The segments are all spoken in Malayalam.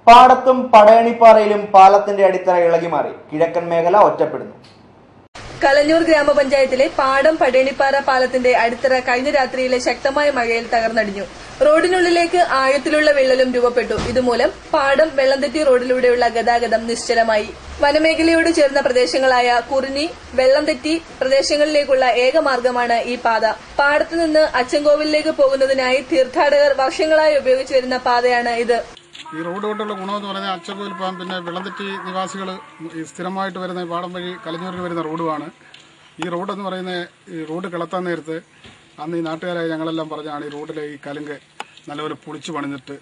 പാടത്തും പടയണിപ്പാറയിലും പാലത്തിന്റെ അടിത്തറ ഇളകി മാറി. കിഴക്കൻ മേഖല ഒറ്റപ്പെടുന്നു. കലഞ്ഞൂർ ഗ്രാമപഞ്ചായത്തിലെ പാടം പടയണിപ്പാറ പാലത്തിന്റെ അടിത്തറ കഴിഞ്ഞ രാത്രിയിലെ ശക്തമായ മഴയിൽ തകർന്നടിഞ്ഞു. റോഡിനുള്ളിലേക്ക് ആഴത്തിലുള്ള വിള്ളലും രൂപപ്പെട്ടു. ഇതുമൂലം പാടം വെള്ളംതെറ്റി റോഡിലൂടെയുള്ള ഗതാഗതം നിശ്ചലമായി. വനമേഖലയോട് ചേർന്ന പ്രദേശങ്ങളായ കുറിഞ്ഞി, വെള്ളംതെറ്റി പ്രദേശങ്ങളിലേക്കുള്ള ഏക മാർഗമാണ് ഈ പാത. പാടത്തുനിന്ന് അച്ചൻകോവിലേക്ക് പോകുന്നതിനായി തീർത്ഥാടകർ വർഷങ്ങളായി ഉപയോഗിച്ചു വരുന്ന പാതയാണ് ഇത്. ഈ റോഡ് കൊണ്ടുള്ള ഗുണമെന്ന് പറഞ്ഞാൽ അച്ചൻകോവിൽ പോകാൻ, പിന്നെ വെള്ളംതെറ്റി നിവാസികൾ സ്ഥിരമായിട്ട് വരുന്ന പാടം വഴി കലഞ്ഞൂരിൽ വരുന്ന റോഡുമാണ്. ഈ റോഡെന്ന് പറയുന്നത് ഈ റോഡ് കിളത്താൻ നേരത്ത് അന്ന് ഈ നാട്ടുകാരായി ഞങ്ങളെല്ലാം പറഞ്ഞാണ് ഈ റോഡിലെ ഈ കലുങ്ക് നല്ലപോലെ പൊളിച്ചു പണിഞ്ഞിട്ട്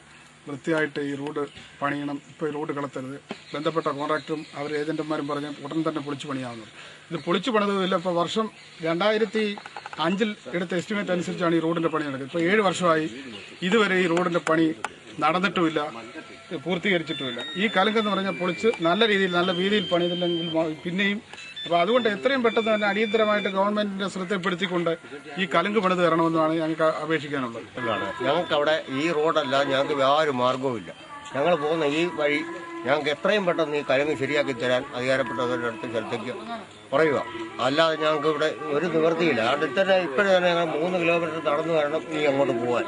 വൃത്തിയായിട്ട് ഈ റോഡ് പണിയണം, ഇപ്പോൾ ഈ റോഡ് കിളത്തരുത്. ബന്ധപ്പെട്ട കോൺട്രാക്ടറും അവർ ഏജന്റുമാരും പറഞ്ഞ് ഉടൻ തന്നെ പൊളിച്ചു പണിയാവുന്നത്. ഇത് പൊളിച്ചു പണിതതില്ല. ഇപ്പോൾ വർഷം 2005 എടുത്ത എസ്റ്റിമേറ്റ് അനുസരിച്ചാണ് ഈ റോഡിന്റെ പണി നടക്കുന്നത്. ഇപ്പോൾ 7 വർഷമായി ഇതുവരെ ഈ റോഡിന്റെ പണി നടന്നിട്ടുമില്ല, പൂർത്തീകരിച്ചിട്ടുമില്ല. ഈ കലുങ്കെന്ന് പറഞ്ഞാൽ പൊളിച്ച് നല്ല രീതിയിൽ നല്ല വീതിയിൽ പണിതില്ലെങ്കിൽ പിന്നെയും അപ്പോൾ അതുകൊണ്ട് എത്രയും പെട്ടെന്ന് തന്നെ അടിയന്തരമായിട്ട് ഗവൺമെന്റിന്റെ ശ്രദ്ധപ്പെടുത്തിക്കൊണ്ട് ഈ കലുങ്ക് പണിത് തരണമെന്നാണ് ഞങ്ങൾക്ക് അപേക്ഷിക്കാനുള്ളത്. ഞങ്ങൾക്ക് അവിടെ ഈ റോഡല്ല, ഞങ്ങൾക്ക് യാതൊരു മാർഗവുമില്ല. ഞങ്ങൾ പോകുന്ന ഈ വഴി ഞങ്ങൾക്ക് എത്രയും പെട്ടെന്ന് ഈ കലുങ്ക് ശരിയാക്കി തരാൻ അധികാരപ്പെട്ടവരുടെ അടുത്ത സ്ഥലത്തേക്ക് പറയുക. അല്ലാതെ ഞങ്ങൾക്ക് ഇവിടെ ഒരു നിവൃത്തിയില്ല. അടുത്ത് തന്നെ ഇപ്പോഴും തന്നെ ഞങ്ങൾ 3 കിലോമീറ്റർ നടന്നു വരണം ഈ അങ്ങോട്ട് പോകാൻ.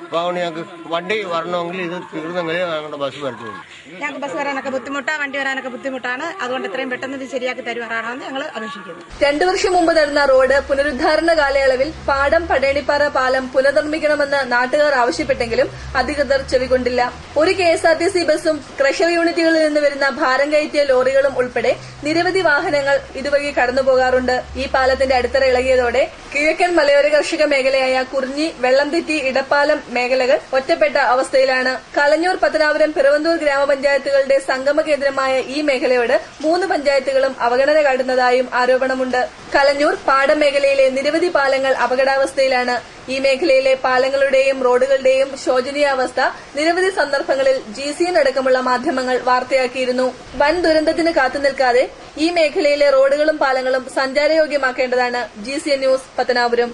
അപ്പോൾ അതുകൊണ്ട് ഞങ്ങൾക്ക് വണ്ടി വരണമെങ്കിൽ ഇത് തീർന്നെങ്കിലേ ഞങ്ങളുടെ ബസ് വരത്തുള്ളൂ. ഞങ്ങൾക്ക് ബസ് വരാനൊക്കെ ബുദ്ധിമുട്ടാണ്, വണ്ടി വരാനൊക്കെ ബുദ്ധിമുട്ടാണ്. അതുകൊണ്ട് എത്രയും പെട്ടെന്ന് ഇത് ശരിയാക്കി തരുവാറാണെന്ന് ഞങ്ങൾ അപേക്ഷിക്കുന്നു. 2 വർഷം മുമ്പ് നടന്ന റോഡ് പുനരുദ്ധാരണ കാലയളവിൽ പാടം പടയണിപ്പാറ പാലം പുനർനിർമ്മിക്കണമെന്ന് നാട്ടുകാർ ആവശ്യപ്പെട്ടെങ്കിലും അധികൃതർ ചെവികൊണ്ടില്ല. ഒരു KSRTC ബസും ക്രഷർ യൂണിറ്റുകളിൽ നിന്ന് വരുന്ന ഭാരം കയറ്റിയ ലോറികളും ഉൾപ്പെടെ നിരവധി വാഹനങ്ങൾ ഇതുവഴി കടന്നുപോകാറുണ്ട്. ഈ പാലത്തിന്റെ അടിത്തറ ഇളകിയതോടെ കിഴക്കൻ മലയോര കർഷക മേഖലയായ കുറിഞ്ഞി, വെള്ളംതെറ്റി, ഇടപ്പാലം മേഖലകൾ ഒറ്റപ്പെട്ട അവസ്ഥയിലാണ്. കലഞ്ഞൂർ, പത്തനാപുരം, പിറവന്തൂർ ഗ്രാമപഞ്ചായത്തുകളുടെ സംഗമ കേന്ദ്രമായ ഈ മേഖലയോട് 3 പഞ്ചായത്തുകളും അവഗണന കാട്ടുന്നതായും ആരോപണമുണ്ട്. കലഞ്ഞൂർ പാടം മേഖലയിലെ നിരവധി പാലങ്ങൾ അപകടാവസ്ഥയിലാണ്. ഈ മേഖലയിലെ പാലങ്ങളുടെയും റോഡുകളുടെയും ശോചനീയാവസ്ഥ നിരവധി സന്ദർഭങ്ങളിൽ GCN അടക്കമുള്ള മാധ്യമങ്ങൾ വാർത്തയാക്കിയിരുന്നു. വൻ ദുരന്തത്തിന് കാത്തുനിൽക്കാതെ ഈ മേഖലയിലെ റോഡുകളും പാലങ്ങളും സഞ്ചാരയോഗ്യമാക്കേണ്ടതാണ്. GCN news, Pathanapuram.